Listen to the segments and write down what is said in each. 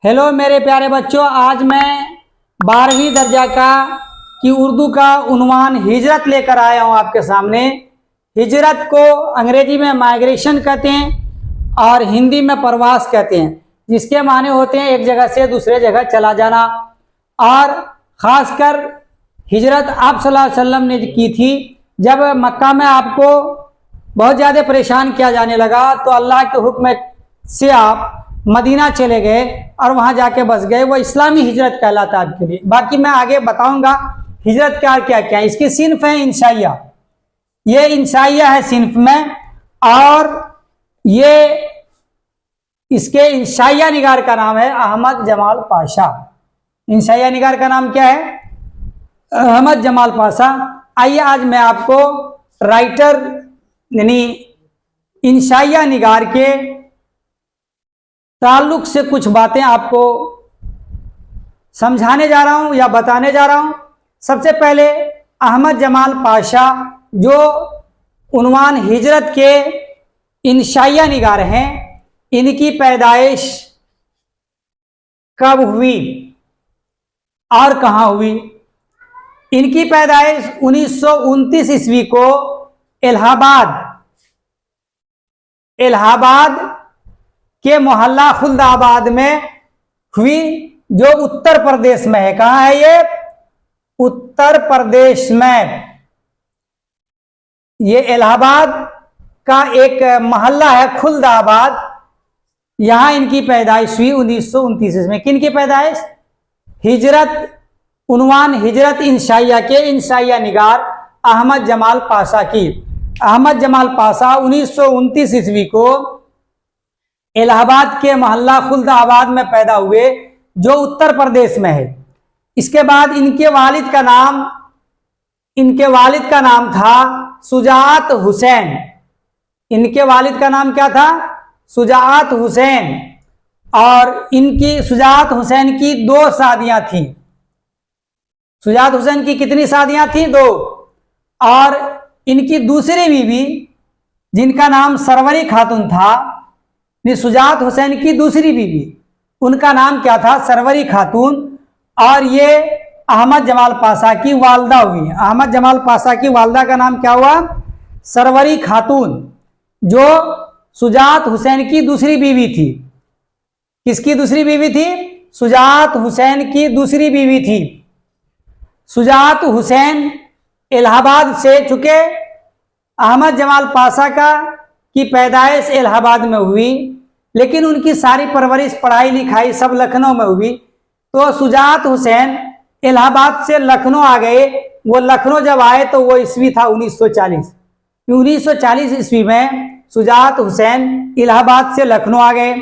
Hello मेरे प्यारे बच्चों, आज मैं 12वीं दर्जा की उर्दू का उन्वान हिजरत लेकर आया हूँ आपके सामने। हिजरत को अंग्रेजी में माइग्रेशन कहते हैं और हिंदी में प्रवास कहते हैं, जिसके माने होते हैं एक जगह से दूसरे जगह चला जाना। और ख़ासकर हिजरत आप सल्लल्लाहु अलैहि वसल्लम ने की थी जब मक्का में आपको बहुत ज़्यादा परेशान किया जाने लगा, तो अल्लाह के हुक्म से आप मदीना चले गए और वहां जाके बस गए। वो इस्लामी हिजरत कहलाता है आपके लिए। बाकी मैं आगे बताऊंगा हिजरत क्या क्या क्या है। इसकी सिन्फ है इंशाइया, ये इंशाइया है सिन्फ में। और ये इसके इंशाइया निगार का नाम है अहमद जमाल पाशा। इंशाइया निगार का नाम क्या है? अहमद जमाल पाशा। आइए आज मैं आपको राइटर यानी इंशाइया निगार के ताल्लुक से कुछ बातें आपको समझाने जा रहा हूं या बताने जा रहा हूं। सबसे पहले अहमद जमाल पाशा जो उन्वान हिजरत के इंशाइया निगार हैं, इनकी पैदाइश कब हुई और कहां हुई? इनकी पैदाइश 1929 ईस्वी को इलाहाबाद के मोहल्ला खुल्दाबाद में हुई, जो उत्तर प्रदेश में है। कहां है ये? उत्तर प्रदेश में। ये इलाहाबाद का एक मोहल्ला है खुल्दाबाद, यहां इनकी पैदाइश हुई 1929 में। किन की पैदाइश? हिजरत उन्वान हिजरत इंशाइया के इंशाइया निगार अहमद जमाल पाशा की। अहमद जमाल पाशा 1929 ईस्वी को इलाहाबाद के मोहल्ला खुल्दाबाद में पैदा हुए, जो उत्तर प्रदेश में है। इसके बाद इनके वालिद का नाम था सुजात हुसैन। इनके वालिद का नाम क्या था? सुजात हुसैन। और इनकी सुजात हुसैन की 2 शादियां थी। सुजात हुसैन की कितनी शादियां थी? 2। और इनकी दूसरी बीवी जिनका नाम सरवरी खातून था, सुजात हुसैन की दूसरी बीवी, उनका नाम क्या था? सरवरी खातून। और ये अहमद जमाल पाशा की वालदा हुई। अहमद जमाल पाशा की वालदा का नाम क्या हुआ? सरवरी खातून, जो सुजात हुसैन की दूसरी बीवी थी। किसकी दूसरी बीवी थी? सुजात हुसैन की दूसरी बीवी थी। सुजात हुसैन इलाहाबाद से, चूंकि अहमद जमाल पाशा की पैदाइश इलाहाबाद में हुई, लेकिन उनकी सारी परवरिश पढ़ाई लिखाई सब लखनऊ में हुई, तो सुजात हुसैन इलाहाबाद से लखनऊ आ गए। वो लखनऊ जब आए तो वो ईस्वी था 1940। 1940 ईस्वी में सुजात हुसैन इलाहाबाद से लखनऊ आ गए।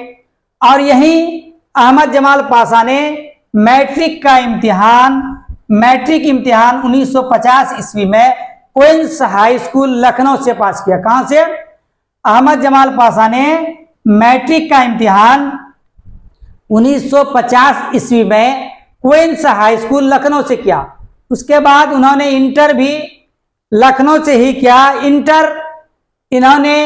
और यहीं अहमद जमाल पाशा ने मैट्रिक इम्तिहान 1950 ईस्वी में क्वींस हाई स्कूल लखनऊ से पास किया। कहां से? अहमद जमाल पाशा ने मैट्रिक का इम्तिहान 1950 ईस्वी में क्वींस हाई स्कूल लखनऊ से किया। उसके बाद उन्होंने इंटर भी लखनऊ से ही किया। इंटर इन्होंने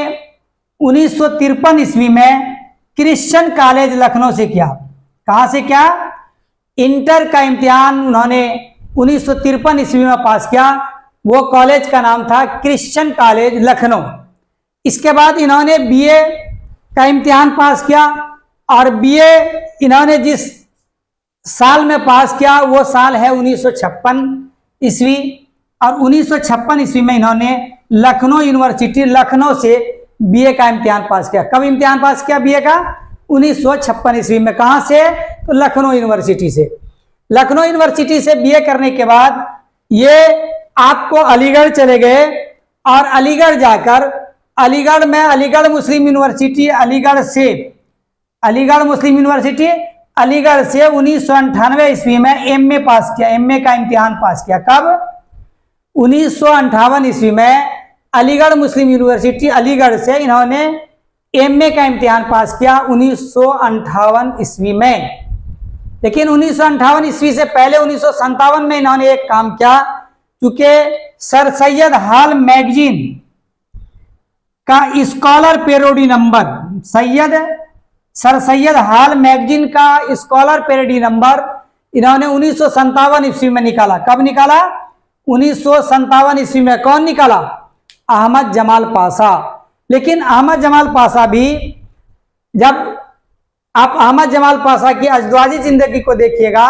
1953 ईस्वी में क्रिश्चियन कॉलेज लखनऊ से किया। कहां से किया? इंटर का इम्तिहान उन्होंने 1953 ईस्वी में पास किया। वो कॉलेज का नाम था क्रिश्चियन कॉलेज लखनऊ। इसके बाद इन्होंने बीए का इम्तिहान पास किया। और बीए इन्होंने जिस साल में पास किया वो साल है 1956 ईस्वी। और 1956 ईस्वी में इन्होंने लखनऊ यूनिवर्सिटी लखनऊ से बीए का इम्तिहान पास किया। कब इम्तिहान पास किया बीए का? 1956 ईस्वी में। कहां से? तो लखनऊ यूनिवर्सिटी से। लखनऊ यूनिवर्सिटी से बीए करने के बाद ये आपको अलीगढ़ चले गए। और अलीगढ़ जाकर अलीगढ़ में अलीगढ़ मुस्लिम यूनिवर्सिटी अलीगढ़ से 1998 ईस्वी में एमए पास किया। एमए का इम्तिहान पास किया। कब? 1958 ईस्वी में अलीगढ़ मुस्लिम यूनिवर्सिटी अलीगढ़ से इन्होंने एमए का इम्तिहान पास किया 1958 ईस्वी में। लेकिन 1958 ईस्वी से पहले 1957 में इन्होंने एक काम किया, क्योंकि सर सैयद हॉल मैगजीन का स्कॉलर पेरोडी number, Syed sir Syed hall magazine का स्कॉलर पेरिडी नंबर इन्होंने 1957 ईस्वी में निकाला। कब निकाला? 1957 ईस्वी में। कौन निकाला? अहमद जमाल पाशा। लेकिन अहमद जमाल पाशा भी, जब आप अहमद जमाल पाशा की अजदवाजी जिंदगी को देखिएगा,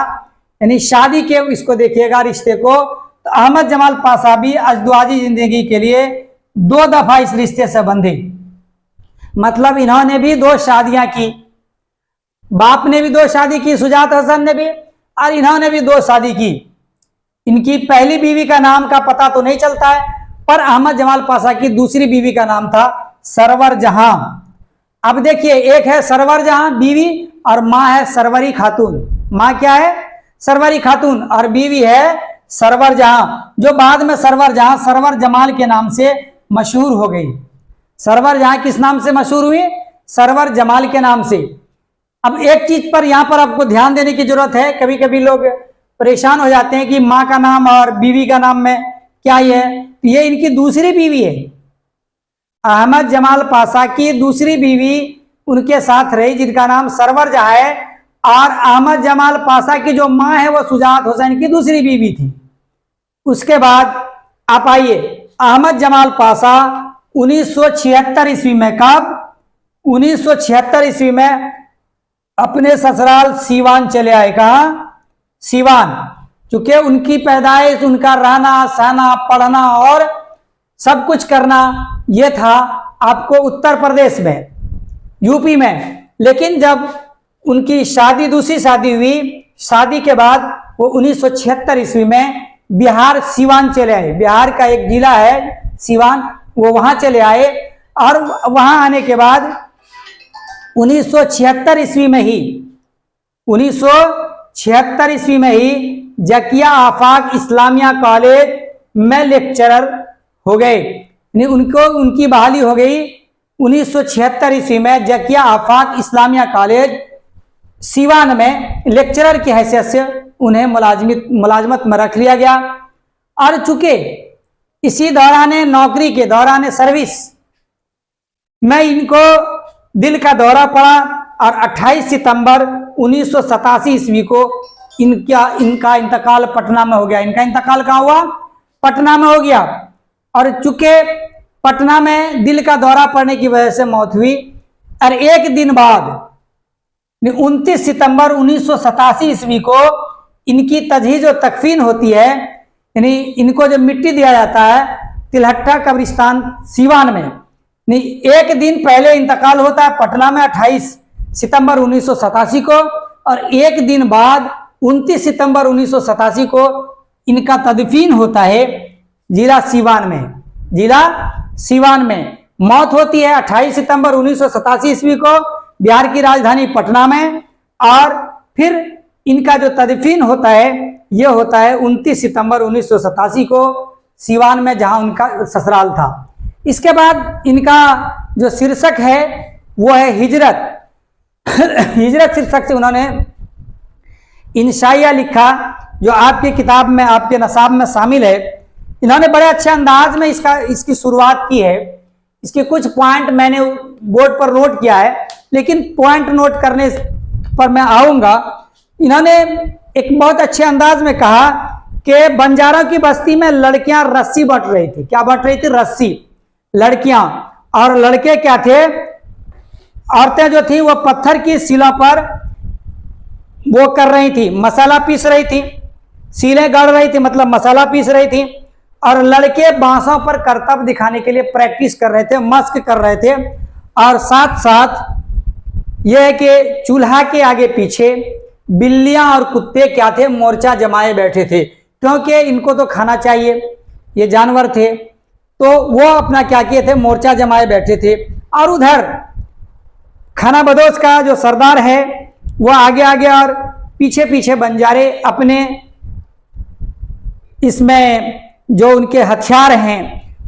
यानी शादी के इसको देखिएगा रिश्ते को, तो अहमद जमाल पाशा भी अजदवाजी जिंदगी के लिए 2 दफा इस रिश्ते से बंधे। मतलब इन्होंने भी 2 शादियां की, बाप ने भी 2 शादी की, सुजात हसन ने भी, और इन्होंने भी 2 शादी की। इनकी पहली बीवी का नाम का पता तो नहीं चलता है, पर अहमद जमाल पाशा की दूसरी बीवी का नाम था सरवर जहां। अब देखिए, एक है सरवर जहां बीवी, और मां है सरवरी खातून। मां क्या है? सरवरी खातून, और बीवी है सरवर जहां, जो बाद में सरवर जहां सरवर जमाल के नाम से मशहूर हो गई। सरवर जहां किस नाम से मशहूर हुई? सरवर जमाल के नाम से। अब एक चीज पर यहां पर आपको ध्यान देने की जरूरत है। कभी कभी लोग परेशान हो जाते हैं कि मां का नाम और बीवी का नाम में क्या ही है। तो ये इनकी दूसरी बीवी है। अहमद जमाल पाशा की दूसरी बीवी उनके साथ रही, जिनका नाम सरवर जहां है, और अहमद जमाल पाशा की जो मां है वो सुजात हुसैन की दूसरी बीवी थी। उसके बाद आप आइए, अहमद जमाल पाशा 1976 ईस्वी में, कब? 1976 ईस्वी में अपने ससुराल सीवान चले आए। कहाँ? सीवान। चूंकि उनकी पैदाइश, उनका रहना सहना, पढ़ना और सब कुछ करना ये था आपको उत्तर प्रदेश में, यूपी में। लेकिन जब उनकी शादी, दूसरी शादी हुई, शादी के बाद वो 1976 ईस्वी में बिहार सीवान चले आए। बिहार का एक जिला है सीवान, वो वहां चले आए। और वहां आने के बाद 1976 ईस्वी में ही 1976 ईस्वी में ही जकिया आफाक इस्लामिया कॉलेज में लेक्चरर हो गए। उनकी बहाली हो गई 1976 ईस्वी में। जकिया आफाक इस्लामिया कॉलेज सीवान में लेक्चरर की हैसियत से उन्हें मुलाजमत में रख लिया गया। और चूंकि इसी दौरान नौकरी के दौरान सर्विस में इनको दिल का दौरा पड़ा, और 28 सितंबर 1987 ईस्वी को इनका इंतकाल पटना में हो गया। इनका इंतकाल कहाँ हुआ? पटना में हो गया। और चूंकि पटना में दिल का दौरा पड़ने की वजह से मौत हुई, और एक दिन बाद 29 सितंबर 1987 ईस्वी को इनकी तजहीज और तकफीन होती है। यानी इनको जब मिट्टी दिया जाता है तिलहट्टा कब्रिस्तान सीवान में, नहीं एक दिन पहले इंतकाल होता है पटना में 28 सितंबर 1987 को, और एक दिन बाद 29 सितंबर 1987 को इनका तदफीन होता है जिला सीवान में। जिला सीवान में मौत होती है 28 सितंबर 1987 ईस्वी को बिहार की राजधानी पटना में, और फिर इनका जो तदफीन होता है यह होता है 29 सितंबर 1987 को सीवान में, जहां उनका ससुराल था। इसके बाद इनका जो शीर्षक है वो है हिजरत। हिजरत शीर्षक से उन्होंने इंशाइया लिखा, जो आपकी किताब में, आपके नसाब में शामिल है। इन्होंने बड़े अच्छे अंदाज में इसकी शुरुआत की है। इसके कुछ पॉइंट मैंने बोर्ड पर नोट किया है, लेकिन पॉइंट नोट करने पर मैं आऊंगा। इन्होंने एक बहुत अच्छे अंदाज में कहा कि बंजारों की बस्ती में लड़कियां रस्सी बट रही थी। क्या बट रही थी? रस्सी। लड़कियां, और लड़के क्या थे? औरतें जो थी वो पत्थर की शिला पर वो कर रही थी, मसाला पीस रही थी, सीलें गढ़ रही थी, मतलब मसाला पीस रही थी। और लड़के बांसों पर करतब दिखाने के लिए प्रैक्टिस कर रहे थे, मस्क कर रहे थे। और साथ साथ यह है कि चूल्हा के आगे पीछे बिल्लियां और कुत्ते क्या थे? मोर्चा जमाए बैठे थे, क्योंकि इनको तो खाना चाहिए, ये जानवर थे। तो वो अपना क्या किए थे? मोर्चा जमाए बैठे थे। और उधर खाना बदोश का जो सरदार है वो आगे आगे और पीछे पीछे बंजारे अपने इसमें जो उनके हथियार हैं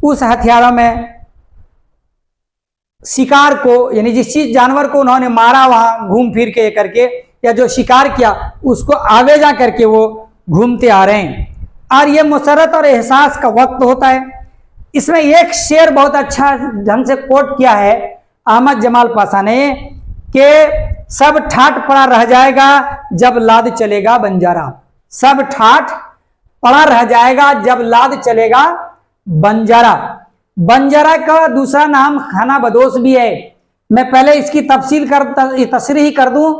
उस हथियारों में शिकार को, यानी जिस चीज जानवर को उन्होंने मारा वहां घूम फिर के करके, या जो शिकार किया उसको आगे जा करके वो घूमते आ रहे हैं। और ये मुसरत और एहसास का वक्त होता है। इसमें एक शेर बहुत अच्छा ढंग से कोट किया है अहमद जमाल पाशा ने कि सब ठाठ पड़ा रह जाएगा जब लाद चलेगा बंजारा। सब ठाठ पड़ा रह जाएगा जब लाद चलेगा बंजारा। बंजारा का दूसरा नाम खाना बदोश भी है। मैं पहले इसकी तशरीह कर दूं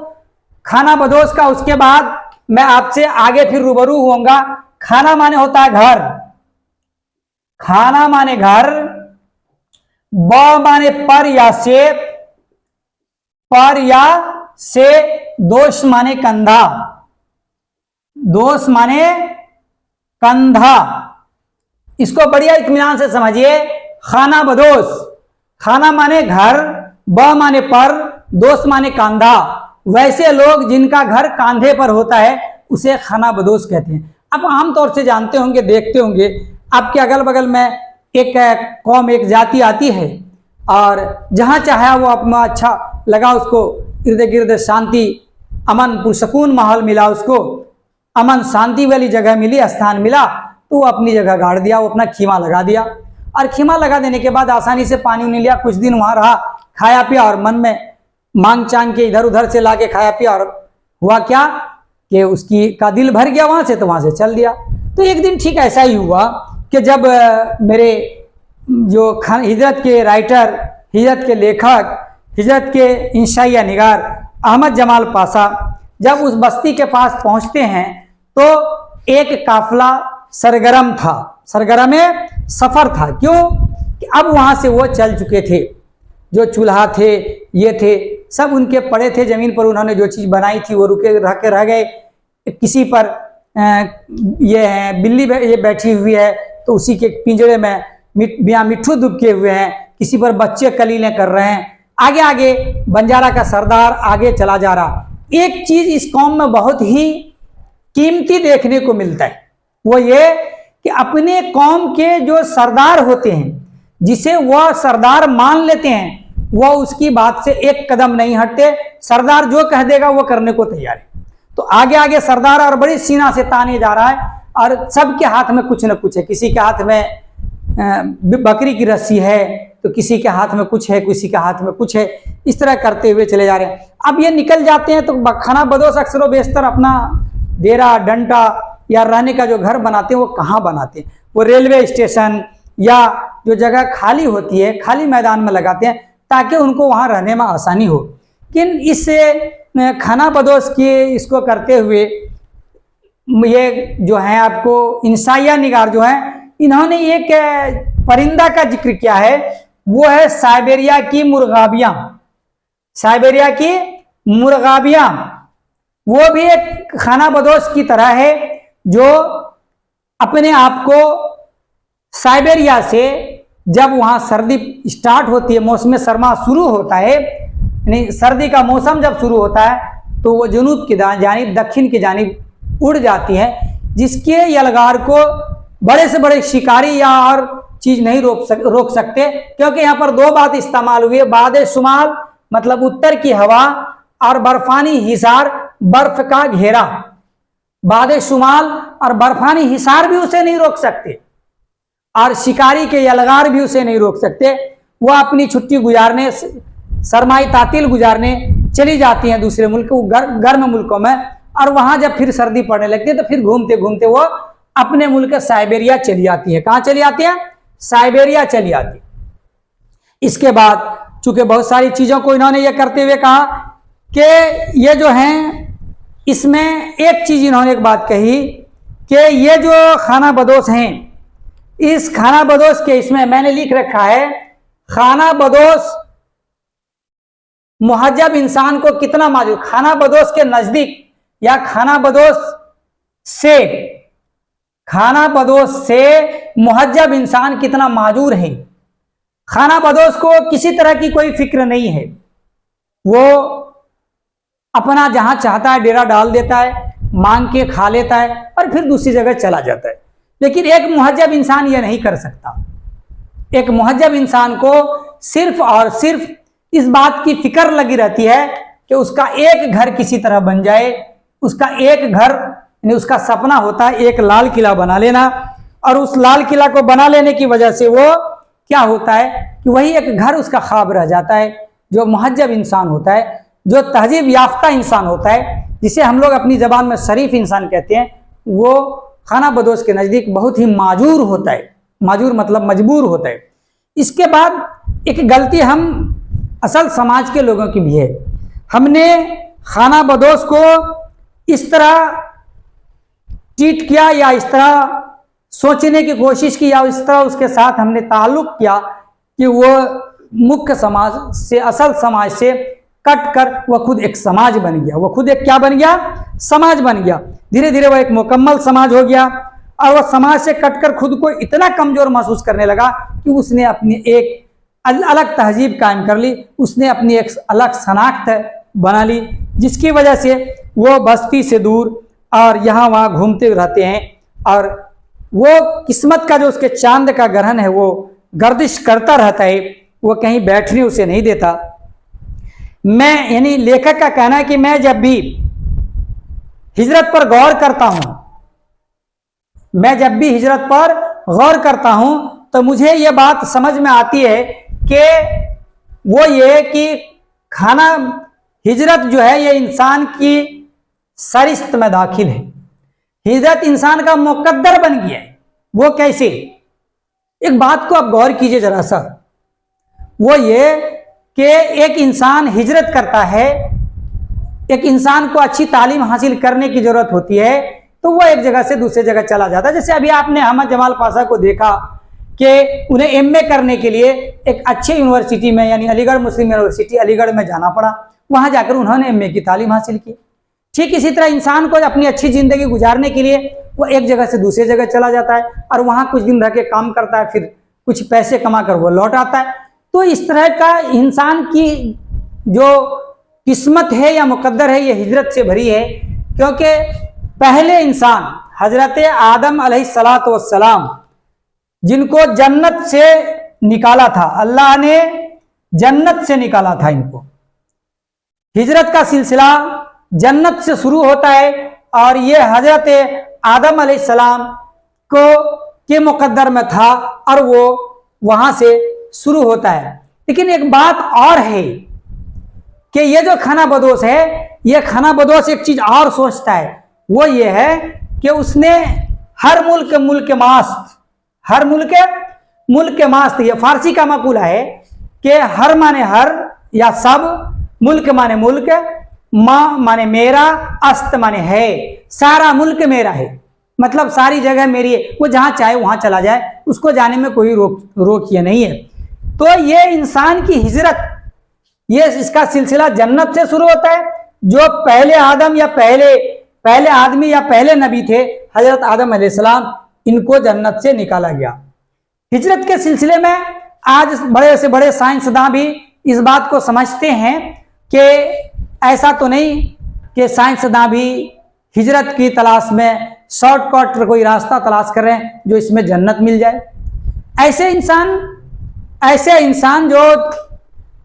खाना बदोश का, उसके बाद मैं आपसे आगे फिर रूबरू होऊंगा। खाना माने होता है घर, खाना माने घर, ब माने पर या से, दोष माने कंधा, दोष माने कंधा। इसको बढ़िया इत्मीनान से समझिए। खाना बदोश, खाना माने घर, ब माने पर, दोष माने कंधा। वैसे लोग जिनका घर कांधे पर होता है उसे खाना बदोश कहते हैं। आप आमतौर से जानते होंगे, देखते होंगे, आपके अगल बगल में एक कौम, एक जाति आती है और जहां चाहे वो अपना अच्छा लगा, उसको इर्द गिर्द शांति, अमन पुरसकून माहौल मिला, उसको अमन शांति वाली जगह मिली, स्थान मिला, तो वो अपनी जगह गाड़ दिया, वो अपना खीमा लगा दिया। और खीमा लगा देने के बाद आसानी से पानी उन्हें लिया, कुछ दिन वहां रहा, खाया पिया और मन में मांग चांग के इधर उधर से लाके खाया पिया, और हुआ क्या कि उसकी का दिल भर गया वहां से, तो वहां से चल दिया। तो एक दिन ठीक ऐसा ही हुआ कि जब मेरे जो हिजरत के राइटर, हिजरत के लेखक, हिजरत के इंशाइया निगार अहमद जमाल पाशा जब उस बस्ती के पास पहुंचते हैं तो एक काफिला सरगर्म था, सरगर्म सफर था। क्यों कि अब वहां से वो चल चुके थे, जो चूल्हा थे, ये थे, सब उनके पड़े थे जमीन पर। उन्होंने जो चीज़ बनाई थी वो रुके रह गए। किसी पर ये है बिल्ली ये बैठी हुई है तो उसी के पिंजरे में मियाँ मिट्ठू दुबके हुए हैं, किसी पर बच्चे कलीलें कर रहे हैं। आगे आगे बंजारा का सरदार आगे चला जा रहा। एक चीज इस कौम में बहुत ही कीमती देखने को मिलता है, वो ये कि अपने कौम के जो सरदार होते हैं, जिसे वह सरदार मान लेते हैं, वह उसकी बात से एक कदम नहीं हटते। सरदार जो कह देगा वो करने को तैयार है। तो आगे आगे सरदार और बड़ी सीना से ताने जा रहा है और सबके हाथ में कुछ न कुछ है। किसी के हाथ में बकरी की रस्सी है, तो किसी के हाथ में कुछ है, किसी के हाथ में कुछ है। इस तरह करते हुए चले जा रहे हैं। अब ये निकल जाते हैं तो खाना बदोश अक्सर बेशतर अपना डेरा डंटा या रहने का जो घर बनाते हैं वो कहाँ बनाते हैं, वो रेलवे स्टेशन या जो जगह खाली होती है, खाली मैदान में लगाते हैं ताकि उनको वहाँ रहने में आसानी हो। लेकिन इससे खाना बदोश के इसको करते हुए ये जो है आपको इंसाइया निगार जो है, इन्होंने एक परिंदा का जिक्र किया है, वो है साइबेरिया की मुर्गाबियां। साइबेरिया की मुर्गाबियां वो भी एक खाना बदोश की तरह है, जो अपने आप को साइबेरिया से, जब वहां सर्दी स्टार्ट होती है, मौसम सरमा शुरू होता है, यानी सर्दी का मौसम जब शुरू होता है तो वो जुनूब की जानिब, दक्षिण की जानिब उड़ जाती है, जिसके यलगार को बड़े से बड़े शिकारी या और चीज नहीं रोक सकते। क्योंकि यहाँ पर दो बात इस्तेमाल हुई है, बाद शुमाल मतलब उत्तर की हवा, और बर्फानी हिसार, बर्फ का घेरा। बाद शुमाल और बर्फानी हिसार भी उसे नहीं रोक सकते, और शिकारी के यलगार भी उसे नहीं रोक सकते। वह अपनी छुट्टी गुजारने, सरमाई तातील गुजारने चली जाती हैं दूसरे मुल्क, गर्म मुल्कों में, और वहां जब फिर सर्दी पड़ने लगती है तो फिर घूमते घूमते वो अपने मुल्क साइबेरिया चली आती है। कहां चली आती है? साइबेरिया चली आती है। इसके बाद चूंकि बहुत सारी चीजों को इन्होंने ये करते हुए कहा कि ये जो हैं, इसमें एक चीज इन्होंने एक बात कही कि ये जो खाना बदोश हैं, इस खाना बदोश के इसमें मैंने लिख रखा है, खाना बदोश मुहज्जब इंसान को कितना माजूर, खाना बदोश के नजदीक या खाना बदोश से, खाना बदोश से मुहज्जब इंसान कितना माजूर है। खाना बदोश को किसी तरह की कोई फिक्र नहीं है, वो अपना जहां चाहता है डेरा डाल देता है, मांग के खा लेता है और फिर दूसरी जगह चला जाता है। लेकिन एक मुहज्जब इंसान ये नहीं कर सकता। एक मुहज्जब इंसान को सिर्फ और सिर्फ इस बात की फिक्र लगी रहती है कि उसका एक घर किसी तरह बन जाए। उसका एक घर, यानी उसका सपना होता है एक लाल किला बना लेना, और उस लाल किला को बना लेने की वजह से वो क्या होता है कि वही एक घर उसका ख्वाब रह जाता है, जो मुहज्जब इंसान होता है। जो तहजीब याफ्ता इंसान होता है, जिसे हम लोग अपनी ज़बान में शरीफ इंसान कहते हैं, वो खाना बदोश के नज़दीक बहुत ही माजूर होता है। माजूर मतलब मजबूर होता है। इसके बाद एक गलती हम असल समाज के लोगों की भी है। हमने खाना बदोश को इस तरह ट्रीट किया या इस तरह सोचने की कोशिश की या इस तरह उसके साथ हमने ताल्लुक किया कि वो मुख्य समाज से, असल समाज से कट कर वह खुद एक समाज बन गया। वह खुद एक क्या बन गया? समाज बन गया। धीरे धीरे वह एक मुकम्मल समाज हो गया और वह समाज से कटकर खुद को इतना कमजोर महसूस करने लगा कि उसने अपनी एक अलग तहजीब कायम कर ली, उसने अपनी एक अलग शनाख्त बना ली, जिसकी वजह से वो बस्ती से दूर और यहाँ वहाँ घूमते रहते हैं और वो किस्मत का जो उसके चांद का ग्रहण है वो गर्दिश करता रहता है, वो कहीं बैठने उसे नहीं देता। मैं यानी लेखक का कहना है कि मैं जब भी हिजरत पर गौर करता हूं, मैं जब भी हिजरत पर गौर करता हूं तो मुझे ये बात समझ में आती है कि वो ये कि खाना हिजरत जो है ये इंसान की सरिश्त में दाखिल है। हिजरत इंसान का मुकद्दर बन गया है। वो कैसे? एक बात को आप गौर कीजिए जरा सा। वो ये कि एक इंसान हिजरत करता है, एक इंसान को अच्छी तालीम हासिल करने की जरूरत होती है तो वो एक जगह से दूसरी जगह चला जाता है। जैसे अभी आपने अहमद जमाल पाशा को देखा कि उन्हें एमए करने के लिए एक अच्छे यूनिवर्सिटी में यानी अलीगढ़ मुस्लिम यूनिवर्सिटी अलीगढ़ में जाना पड़ा, वहां जाकर उन्होंने एमए की तालीम हासिल की। ठीक इसी तरह इंसान को अपनी अच्छी जिंदगी गुजारने के लिए वो एक जगह से दूसरी जगह चला जाता है और वहां कुछ दिन रह के काम करता है, फिर कुछ पैसे कमा कर वो लौट आता है। तो इस तरह का इंसान की जो किस्मत है या मुकद्दर है ये हिजरत से भरी है, क्योंकि पहले इंसान हजरत आदम अलैहिस्सलातु वस्सलाम जिनको जन्नत से निकाला था, अल्लाह ने जन्नत से निकाला था इनको। हिजरत का सिलसिला जन्नत से शुरू होता है और ये हजरत आदम अलैहिस्सलाम को के मुकद्दर में था और वो वहां से शुरू होता है। लेकिन एक बात और है कि ये जो खाना बदोश है, ये खाना बदोश एक चीज और सोचता है, वो ये है कि उसने हर मुल्क मास्त, हर मुल्क मास्त, ये फारसी का मकूला है कि हर माने हर या सब, मुल्क माने मुल्क, माँ माने मेरा, अस्त माने है, सारा मुल्क मेरा है, मतलब सारी जगह मेरी है। वो जहां चाहे वहां चला जाए, उसको जाने में कोई रोक ये नहीं है। तो ये इंसान की हिजरत, ये इसका सिलसिला जन्नत से शुरू होता है। जो पहले आदम या पहले आदमी या पहले नबी थे हजरत आदम अलैहिस्सलाम, इनको जन्नत से निकाला गया। हिजरत के सिलसिले में आज बड़े से बड़े साइंसदान भी इस बात को समझते हैं कि ऐसा तो नहीं कि साइंसदान भी हिजरत की तलाश में शॉर्टकट कोई रास्ता तलाश कर रहे हैं जो इसमें जन्नत मिल जाए। ऐसे इंसान जो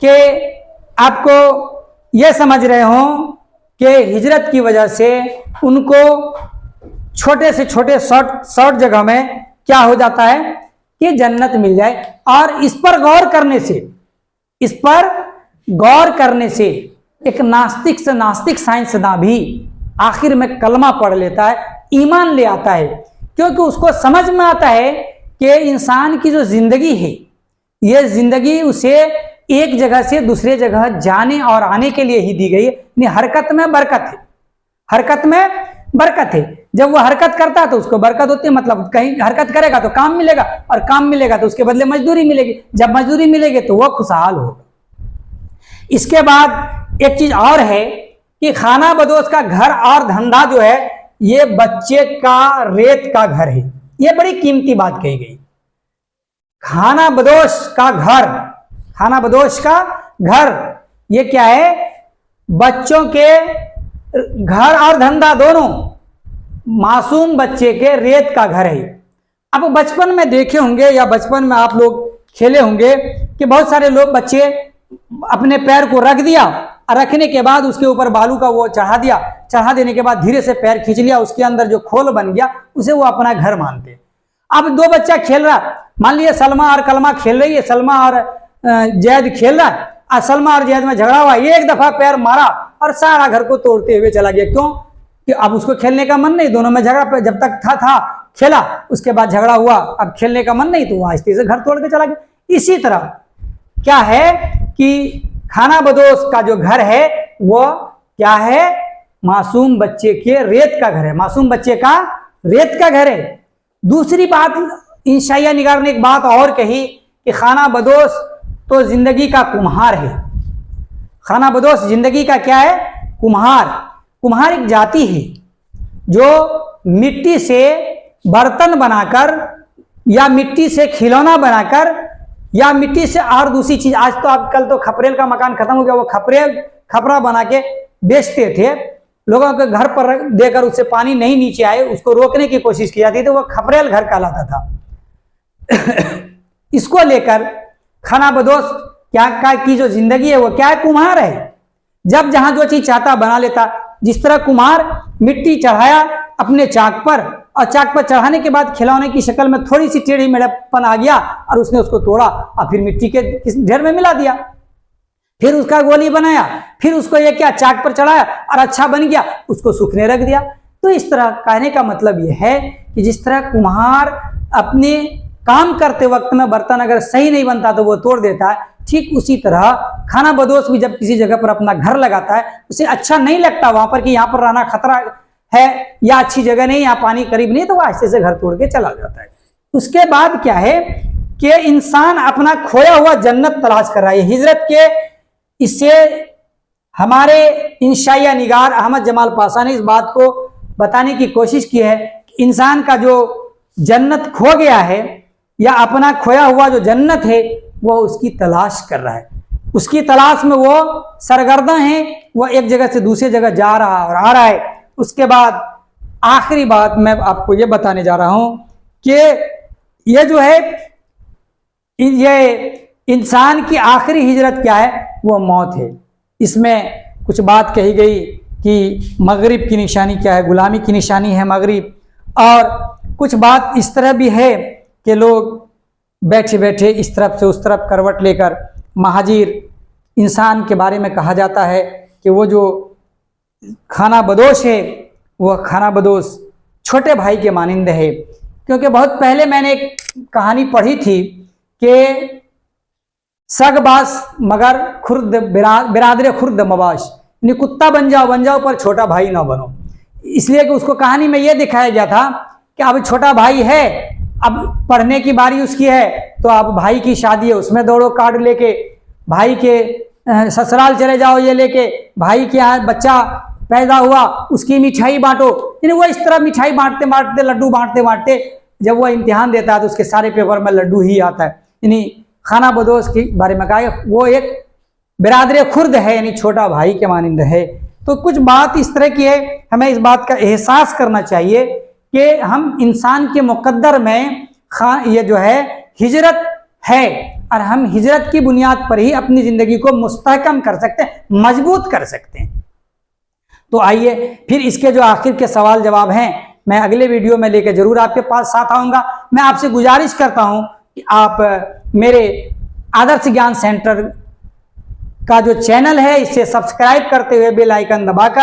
कि आपको ये समझ रहे हो कि हिजरत की वजह से उनको छोटे से छोटे शॉर्ट जगह में क्या हो जाता है कि जन्नत मिल जाए। और इस पर गौर करने से एक नास्तिक से नास्तिक साइंसदान भी आखिर में कलमा पढ़ लेता है, ईमान ले आता है, क्योंकि उसको समझ में आता है कि इंसान की जो जिंदगी है, ये जिंदगी उसे एक जगह से दूसरे जगह जाने और आने के लिए ही दी गई है। हरकत में बरकत है, हरकत में बरकत है। जब वो हरकत करता है तो उसको बरकत होती है, मतलब कहीं हरकत करेगा तो काम मिलेगा और काम मिलेगा तो उसके बदले मजदूरी मिलेगी। जब मजदूरी मिलेगी तो वह खुशहाल होगा। इसके बाद एक चीज और है कि खाना बदोश का घर और धंधा जो है ये बच्चे का रेत का घर है। ये बड़ी कीमती बात कही गई। खाना बदोश का घर ये क्या है? बच्चों के घर और धंधा दोनों, मासूम बच्चे के रेत का घर है। अब बचपन में देखे होंगे या बचपन में आप लोग खेले होंगे कि बहुत सारे लोग बच्चे अपने पैर को रख दिया और रखने के बाद उसके ऊपर बालू का वो चढ़ा दिया, चढ़ा देने के बाद धीरे से पैर खींच लिया, उसके अंदर जो खोल बन गया उसे वो अपना घर मानते। अब दो बच्चा खेल रहा, मान लिया सलमा और कलमा खेल रही है, सलमा और जैद खेल रहा है। सलमा और जैद में झगड़ा हुआ, एक दफा पैर मारा और सारा घर को तोड़ते हुए चला गया। क्यों? कि अब उसको खेलने का मन नहीं, दोनों में झगड़ा, जब तक था खेला, उसके बाद झगड़ा हुआ, अब खेलने का मन नहीं, तो वो आहिस्ते से घर तोड़ के चला गया। इसी तरह क्या है कि खाना बदोश का जो घर है वो क्या है? मासूम बच्चे के रेत का घर है, मासूम बच्चे का रेत का घर है। दूसरी बात, इंशाइया निगार ने एक बात और कही कि खाना बदोश तो जिंदगी का कुम्हार है। खाना बदोश जिंदगी का क्या है? कुम्हार। कुम्हार एक जाति है जो मिट्टी से बर्तन बनाकर या मिट्टी से खिलौना बनाकर या मिट्टी से और दूसरी चीज, आज तो आजकल तो खपरेल का मकान खत्म हो गया, वो खपरा बना के बेचते थे, लोगों के घर पर देकर उससे पानी नहीं नीचे आए उसको रोकने की कोशिश की जाती थी, वो खपरेल घर कहलाता था। इसको लेकर खाना बदोश क्या की जो जिंदगी है वो क्या है? कुम्हार है। जब जहां जो चीज चाहता बना लेता। जिस तरह कुम्हार मिट्टी चढ़ाया अपने चाक पर और चाक पर चढ़ाने के बाद खिलौने की शक्ल में थोड़ी सी टेढ़ी मेढ़ापन आ गया और उसने उसको तोड़ा और फिर मिट्टी के ढेर में मिला दिया, फिर उसका गोली बनाया, फिर उसको ये क्या चाक पर चढ़ाया और अच्छा बन गया, उसको सूखने रख दिया। तो इस तरह कहने का मतलब यह है कि जिस तरह कुम्हार अपने काम करते वक्त में बर्तन अगर सही नहीं बनता तो वो तोड़ देता है, ठीक उसी तरह खाना बदोश भी जब किसी जगह पर अपना घर लगाता है, उसे अच्छा नहीं लगता वहां पर कि यहाँ पर रहना खतरा है या अच्छी जगह नहीं, यहाँ पानी करीब नहीं, तो वो ऐसे से घर तोड़ के चला जाता है। उसके बाद क्या है कि इंसान अपना खोया हुआ जन्नत तलाश कर रहा है। हिजरत के इससे हमारे इंशाइया निगार अहमद जमाल पाशा ने इस बात को बताने की कोशिश की है कि इंसान का जो जन्नत खो गया है या अपना खोया हुआ जो जन्नत है वो उसकी तलाश कर रहा है, उसकी तलाश में वो सरगर्दा है, वो एक जगह से दूसरी जगह जा रहा और आ रहा है। उसके बाद आखिरी बात मैं आपको ये बताने जा रहा हूं कि ये जो है ये इंसान की आखिरी हिजरत क्या है? वो मौत है। इसमें कुछ बात कही गई कि मगरिब की निशानी क्या है? गुलामी की निशानी है मगरिब। और कुछ बात इस तरह भी है कि लोग बैठे बैठे इस तरफ से उस तरफ करवट लेकर, महाजिर इंसान के बारे में कहा जाता है कि वो जो खाना बदोश है वह खाना बदोश छोटे भाई के मानिंद है। क्योंकि बहुत पहले मैंने एक कहानी पढ़ी थी कि सगबास मगर खुर्द बिरादर खुर्द मबाश, यानी कुत्ता बन जाओ पर छोटा भाई ना बनो। इसलिए कि उसको कहानी में यह दिखाया गया था कि अब छोटा भाई है, अब पढ़ने की बारी उसकी है, तो अब भाई की शादी है, उसमें दौड़ो कार्ड लेके, भाई के ससुराल चले जाओ ये लेके, भाई के यहाँ बच्चा पैदा हुआ उसकी मिठाई बांटो। यानी वो इस तरह मिठाई बांटते बांटते, लड्डू बांटते बांटते जब वो इम्तिहान देता है तो उसके सारे पेपर में लड्डू ही आता है। यानी खाना बदोश के बारे में कहा वो एक बिरादर खुर्द है, यानी छोटा भाई के मानिंद है। तो कुछ बात इस तरह की है, हमें इस बात का एहसास करना चाहिए कि हम इंसान के मुकद्दर में ये जो है हिजरत है और हम हिजरत की बुनियाद पर ही अपनी जिंदगी को मुस्तहकम कर सकते हैं, मजबूत कर सकते हैं। तो आइए फिर इसके जो आखिर के सवाल जवाब हैं मैं अगले वीडियो में लेकर जरूर आपके पास साथ आऊंगा। मैं आपसे गुजारिश करता हूं कि आप मेरे आदर्श ज्ञान सेंटर का जो चैनल है इसे सब्सक्राइब करते हुए बेल आइकन दबाकर